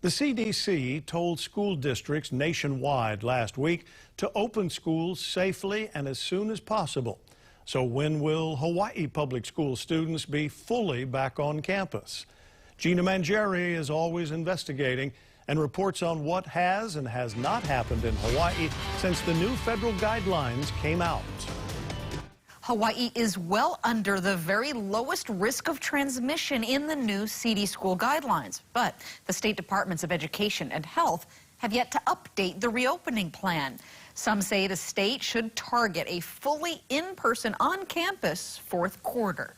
The CDC told school districts nationwide last week to open schools safely and as soon as possible. So when will Hawaii public school students be fully back on campus? Gina Mangieri is always investigating and reports on what has and has not happened in Hawaii since the new federal guidelines came out. Hawaii is well under the very lowest risk of transmission in the new CD school guidelines. But the state departments of education and health have yet to update the reopening plan. Some say the state should target a fully in-person on-campus fourth quarter.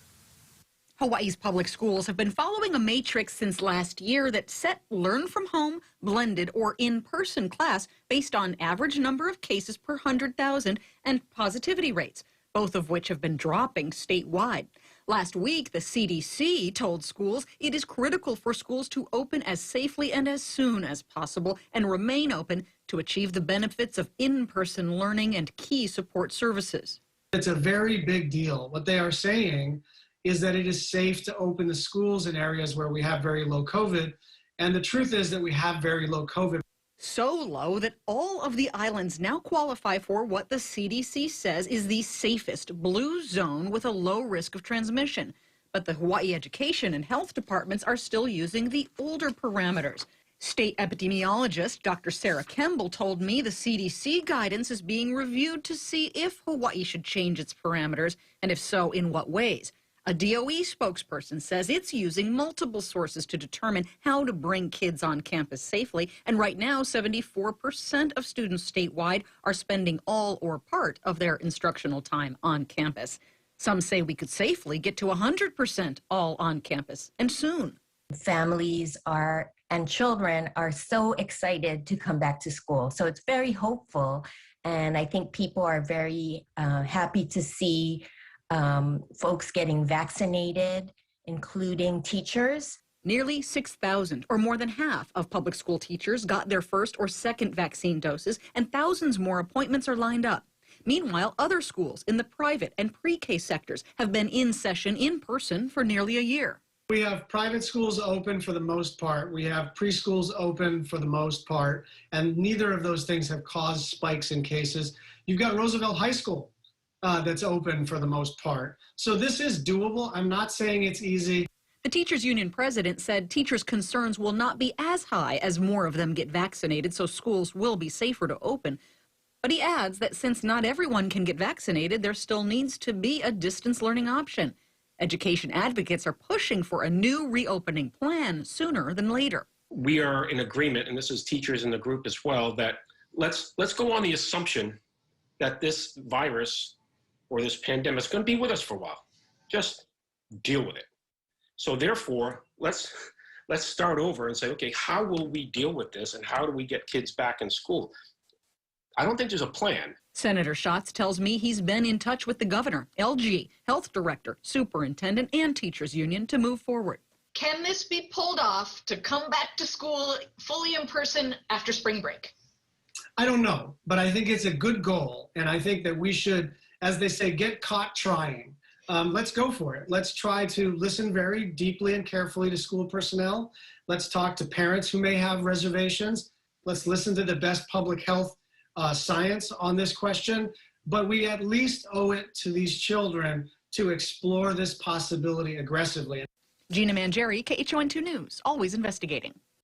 Hawaii's public schools have been following a matrix since last year that set learn from home, blended, or in-person class based on average number of cases per 100,000 and positivity rates, both of which have been dropping statewide. Last week, the CDC told schools it is critical for schools to open as safely and as soon as possible and remain open to achieve the benefits of in-person learning and key support services. It's a very big deal. What they are saying is that it is safe to open the schools in areas where we have very low COVID. And the truth is that we have very low COVID. So low that all of the islands now qualify for what the CDC says is the safest blue zone with a low risk of transmission. But the Hawaii Education and Health Departments are still using the older parameters. State epidemiologist Dr. Sarah Kemble told me the CDC guidance is being reviewed to see if Hawaii should change its parameters, and if so, in what ways. A DOE spokesperson says it's using multiple sources to determine how to bring kids on campus safely. And right now, 74% of students statewide are spending all or part of their instructional time on campus. Some say we could safely get to 100% all on campus, and soon. Families and children are so excited to come back to school. So it's very hopeful. And I think people are very happy to see folks getting vaccinated, including teachers. Nearly 6,000, or more than half, of public school teachers got their first or second vaccine doses, and thousands more appointments are lined up. Meanwhile, other schools in the private and pre-K sectors have been in session in person for nearly a year. We have private schools open for the most part. We have preschools open for the most part, and neither of those things have caused spikes in cases. You've got Roosevelt High School that's open for the most part. So this is doable. I'm not saying it's easy. The teachers union president said teachers' concerns will not be as high as more of them get vaccinated, so schools will be safer to open. But he adds that since not everyone can get vaccinated, there still needs to be a distance learning option. Education advocates are pushing for a new reopening plan sooner than later. We are in agreement, and this is teachers in the group as well, that let's go on the assumption that this virus or this pandemic is going to be with us for a while. Just deal with it. So therefore, let's start over and say, okay, how will we deal with this, and how do we get kids back in school? I don't think there's a plan. Senator Schatz tells me he's been in touch with the governor, LG, health director, superintendent, and teachers union to move forward. Can this be pulled off to come back to school fully in person after spring break? I don't know, but I think it's a good goal. And I think that we should, as they say, get caught trying. Let's go for it. Let's try to listen very deeply and carefully to school personnel. Let's talk to parents who may have reservations. Let's listen to the best public health science on this question, but we at least owe it to these children to explore this possibility aggressively. Gina Mangieri, KHON2 News, always investigating.